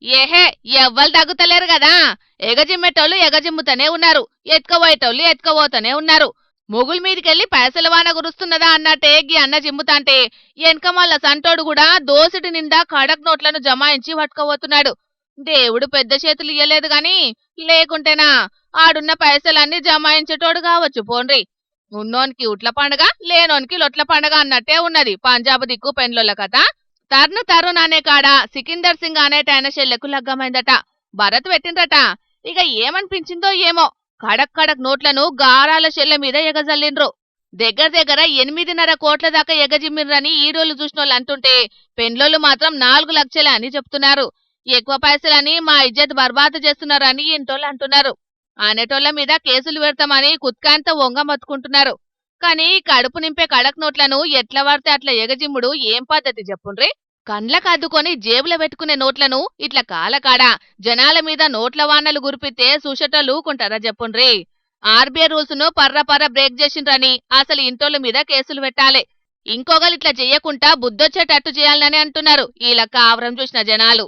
ఏహే ఎవ్వరు తగ్గుతలేరు కదా. ఎగజిమ్మేటోళ్ళు ఎగజిమ్ముతనే ఉన్నారు, ఎత్తుకపోయేటోళ్ళు ఎత్తుకపోతూనే ఉన్నారు. మొగుల మీదికెళ్ళి పైసల వాన కురుస్తున్నదా అన్నట్టే గీ అన్న జిమ్ముతాంటే వెనక మళ్ళా సంటోడు కూడా దోసిటి నిండా కడక్ నోట్లను జమాయించి పట్టుకోబోతున్నాడు. దేవుడు పెద్ద చేతులు ఇయ్యలేదు గాని లేకుంటేనా ఆడున్న పైసలన్నీ జమాయించేటోడు కావచ్చు పోన్రి. ఉన్నోనికి ఉట్ల పండగ, లేనోనికి లొట్ల పండగ అన్నట్టే ఉన్నది పంజాబ్ దిక్కు పెన్లోల కథ. తరుణ్ అనే కాడ సికిందర్ సింగ్ అనేటాయన చెల్లెకు లగ్గమైందట. భరత్ పెట్టిండ్రట. ఇక ఏమనిపించిందో ఏమో కడక్ కడక్ నోట్లను గారాల చెల్లె మీద ఎగజల్లిండ్రు. దగ్గర దగ్గర 8.5 కోట్ల దాకా ఎగజిమ్మిర్రని ఈడోళ్లు చూసినోళ్ళు అంటుంటే పెన్లోళ్ళు మాత్రం 4 లక్షలే అని చెప్తున్నారు. ఎక్కువ పైసలని మా ఇజ్జత్ బర్బాదు చేస్తున్నారని ఇంటోళ్ళు అంటున్నారు. అనేటోళ్ల మీద కేసులు పెడతామని కుత్కాంత వంగ మత్తుకుంటున్నారు. కానీ కడుపు నింపే కడక్ నోట్లను ఎట్లా పడితే అట్లా ఎగజిమ్ముడు ఏం పద్ధతి చెప్పుండ్రి. కండ్లకు అద్దుకొని జేబులో పెట్టుకునే నోట్లను ఇట్లా కాలకాడ జనాల మీద నోట్ల వానలు గురిపితే చూసేటోళ్ళు ఊకుంటారా చెప్పుండ్రి. ఆర్బీఐ రూల్స్ ను పర్ర బ్రేక్ చేసిండ్రని అసలు ఇంటోళ్ళ మీద కేసులు పెట్టాలి. ఇంకొకరు ఇట్లా చెయ్యకుండా బుద్ధొచ్చేటట్టు చేయాలని అంటున్నారు ఈ లెక్క ఆవరం చూసిన జనాలు.